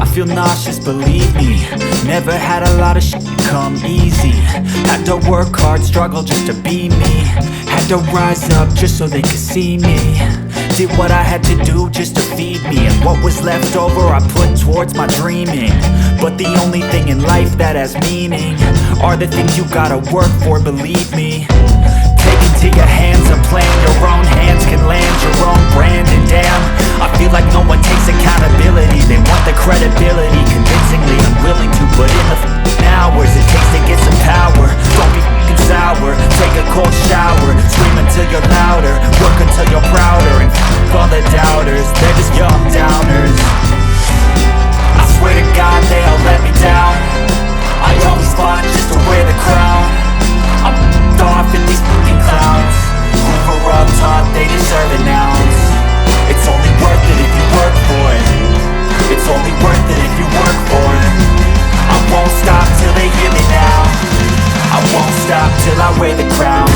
feel nauseous, believe me. Never had a lot of shit come easy. Had to work hard, struggle just to be me. Had to rise up just so they could see me. Did what I had to do just to feed me, and what was left over I put towards my dreaming. But the only thing in life that has meaning are the things you gotta work for, believe me. Take into your hands a plan, your own hands can land your own brand. And damn, I feel like no one takes accountability. They want the credibility, convincingly unwilling to put in the hours it takes to get some power. Don't be f***ing sour, take a cold shower. Scream until you're louder, work until you're prouder. And f*** all the doubters, they're just young downers. I swear to God they all let me down. I always fought just to wear the crown. I'm f***ed off at these f***ing clowns who were up top, they deserve an ounce. It's only worth it if you work for it. It's only worth it if you work for it. I won't stop till they hear me now. I won't stop till I wear the crown.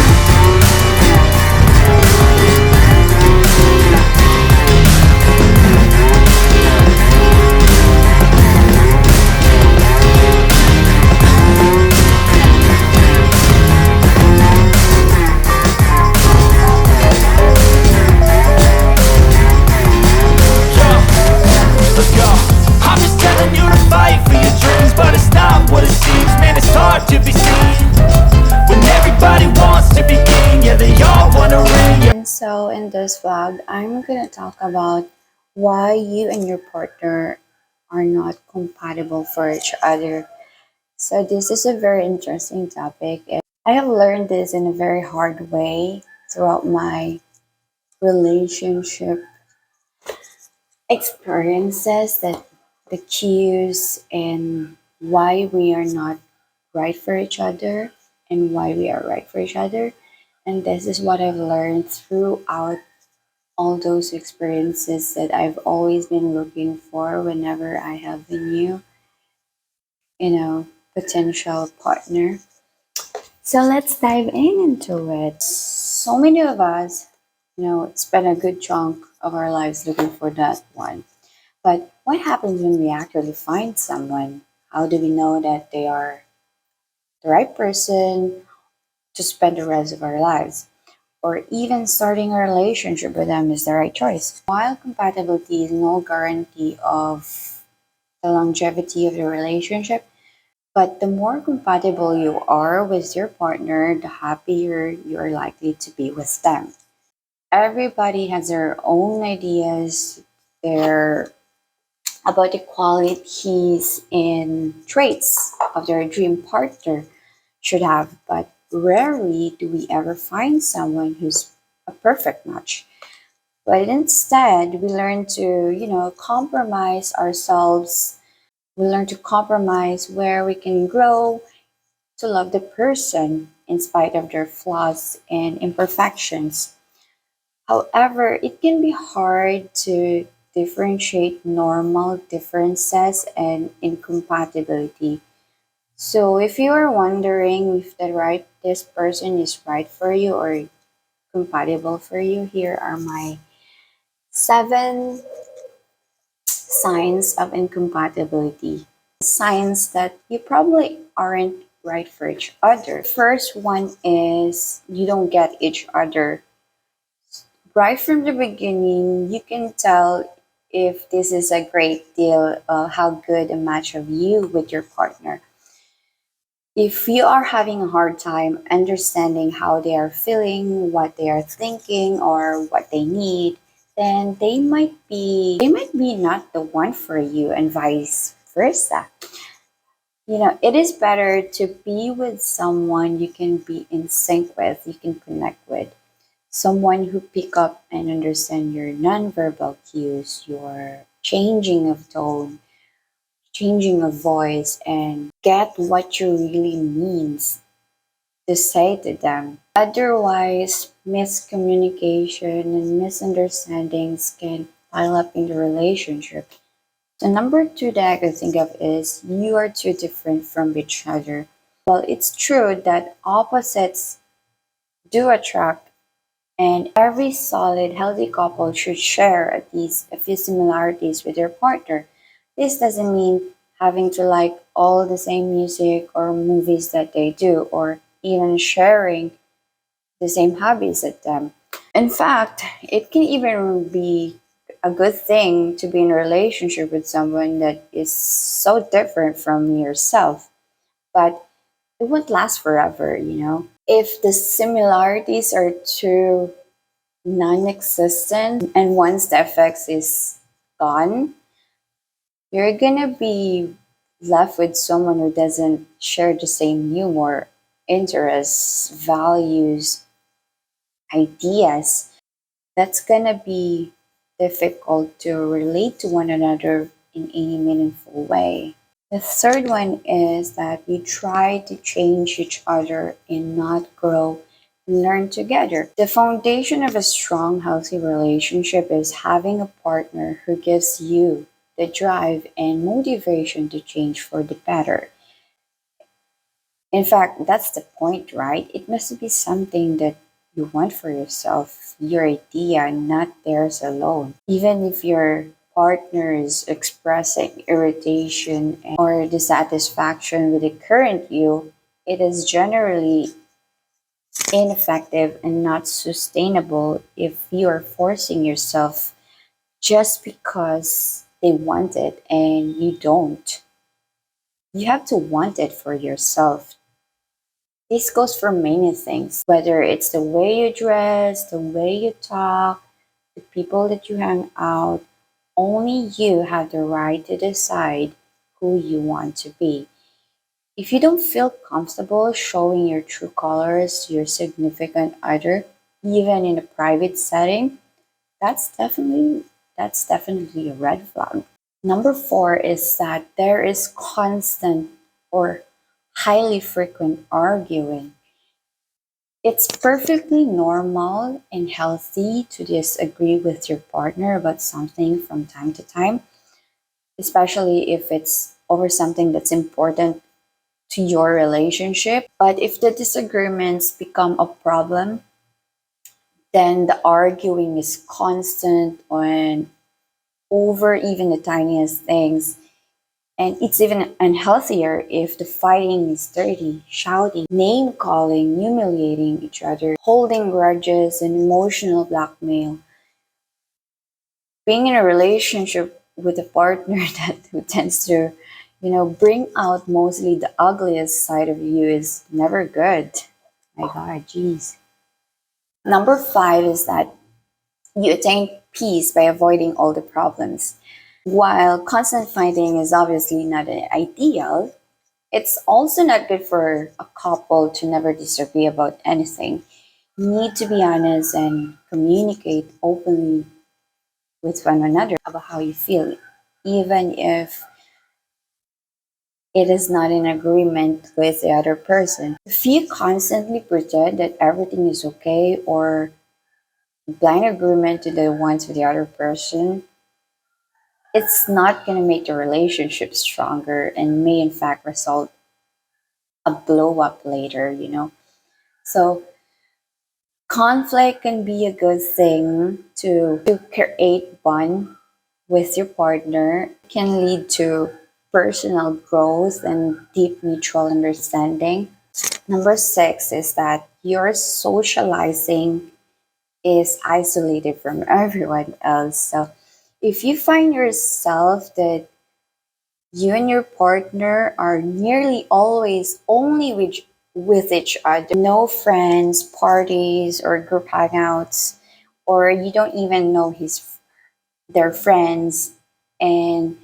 Let's go. I'm just telling you to fight for your dreams, but it's not what it seems. Man, it's hard to be seen when everybody wants to be king. Yeah, they all wanna ring. Yeah. And so in this vlog, I'm gonna talk about why you and your partner are not compatible for each other. So this is a very interesting topic, and I have learned this in a very hard way throughout my relationship experiences, that the cues and why we are not right for each other and why we are right for each other. And this is what I've learned throughout all those experiences that I've always been looking for whenever I have a new, potential partner. So let's dive into it. So many of us, spend a good chunk of our lives looking for that one. But what happens when we actually find someone? How do we know that they are the right person to spend the rest of our lives? Or even starting a relationship with them is the right choice? While compatibility is no guarantee of the longevity of the relationship, but the more compatible you are with your partner, the happier you're likely to be with them. Everybody has their own ideas, their about the qualities and traits of their dream partner should have, but rarely do we ever find someone who's a perfect match. But instead, we learn to, compromise ourselves. We learn to compromise where we can grow to love the person in spite of their flaws and imperfections. However, it can be hard to differentiate normal differences and incompatibility. So if you are wondering if this person is right for you or compatible for you, here are my 7 signs of incompatibility. Signs that you probably aren't right for each other. First one is you don't get each other. Right from the beginning, you can tell if this is a great deal, how good a match of you with your partner. If you are having a hard time understanding how they are feeling, what they are thinking, or what they need, then they might be not the one for you, and vice versa. It is better to be with someone you can be in sync with, you can connect with. Someone who pick up and understand your nonverbal cues, your changing of tone, changing of voice, and get what you really means to say to them. Otherwise, miscommunication and misunderstandings can pile up in the relationship. The number 2 that I can think of is you are too different from each other. Well, it's true that opposites do attract, and every solid, healthy couple should share at least a few similarities with their partner. This doesn't mean having to like all the same music or movies that they do, or even sharing the same hobbies as them. In fact, it can even be a good thing to be in a relationship with someone that is so different from yourself, but it won't last forever, you know? If the similarities are too non existent and once the effects is gone, you're gonna be left with someone who doesn't share the same humor, interests, values, ideas. That's gonna be difficult to relate to one another in any meaningful way. The third one is that you try to change each other and not grow and learn together. The foundation of a strong, healthy relationship is having a partner who gives you the drive and motivation to change for the better. In fact, that's the point, right? It must be something that you want for yourself, your idea, not theirs alone. Even if your partner is expressing irritation or dissatisfaction with the current you, it is generally ineffective and not sustainable if you are forcing yourself just because they want it and you don't. You have to want it for yourself. This goes for many things, whether it's the way you dress, the way you talk, the people that you hang out. Only you have the right to decide who you want to be. If you don't feel comfortable showing your true colors to your significant other, even in a private setting, that's definitely that's definitely a red flag. Number 4 is that there is constant or highly frequent arguing. It's perfectly normal and healthy to disagree with your partner about something from time to time, especially if it's over something that's important to your relationship. But if the disagreements become a problem, then the arguing is constant and over even the tiniest things. And it's even unhealthier if the fighting is dirty, shouting, name calling, humiliating each other, holding grudges, and emotional blackmail. Being in a relationship with a partner that who tends to, bring out mostly the ugliest side of you is never good. My God, jeez. Number 5 is that you attain peace by avoiding all the problems. While constant fighting is obviously not ideal, it's also not good for a couple to never disagree about anything. You need to be honest and communicate openly with one another about how you feel, even if it is not in agreement with the other person. If you constantly pretend that everything is okay or blind agreement to the wants of the other person, it's not going to make the relationship stronger and may in fact result a blow up later. So conflict can be a good thing to create bond with your partner. It can lead to personal growth and deep mutual understanding. Number 6 is that your socializing is isolated from everyone else. So if you find yourself that you and your partner are nearly always only with each other, no friends, parties, or group hangouts, or you don't even know their friends, and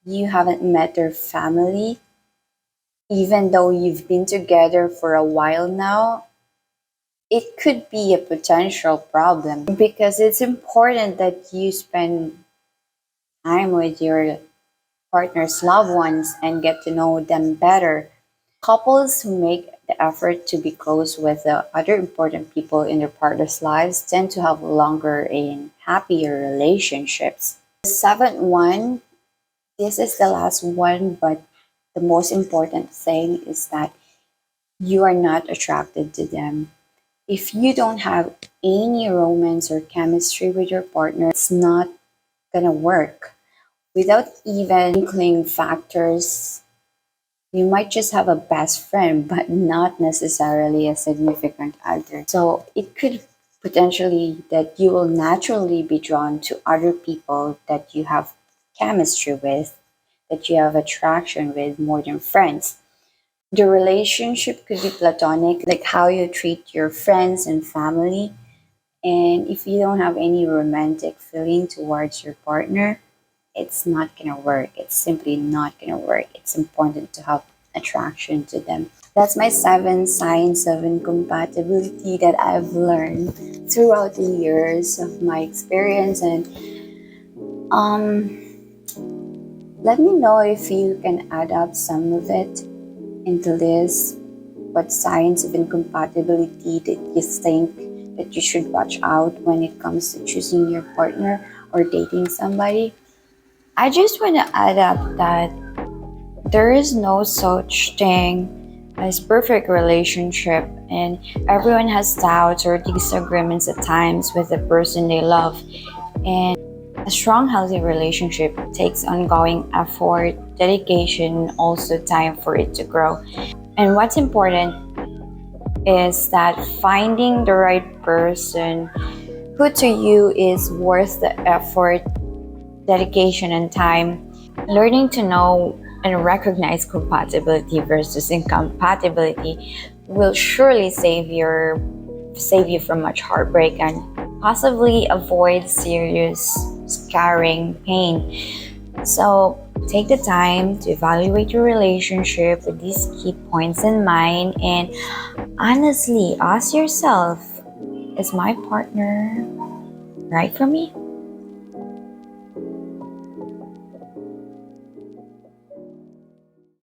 you haven't met their family, even though you've been together for a while now, it could be a potential problem because it's important that you spend time with your partner's loved ones and get to know them better. Couples who make the effort to be close with the other important people in their partner's lives tend to have longer and happier relationships. The seventh one, this is the last one, but the most important thing is that you are not attracted to them. If you don't have any romance or chemistry with your partner, it's not gonna work. without even inkling factors. You might just have a best friend, but not necessarily a significant other. So it could potentially that you will naturally be drawn to other people that you have chemistry with, that you have attraction with more than friends. The relationship could be platonic, like how you treat your friends and family. And if you don't have any romantic feeling towards your partner, it's not gonna work. It's simply not gonna work. It's important to have attraction to them. That's my 7 signs of incompatibility that I've learned throughout the years of my experience. And um, let me know if you can add up some of it into this. What signs of incompatibility that you think that you should watch out when it comes to choosing your partner or dating somebody? I just want to add up that there is no such thing as perfect relationship, and everyone has doubts or disagreements at times with the person they love. And a strong healthy relationship takes ongoing effort, dedication, and also time for it to grow. And what's important is that finding the right person who to you is worth the effort, dedication, and time. Learning to know and recognize compatibility versus incompatibility will surely save you from much heartbreak and possibly avoid serious scarring pain. So take the time to evaluate your relationship with these key points in mind, and honestly ask yourself, is my partner right for me?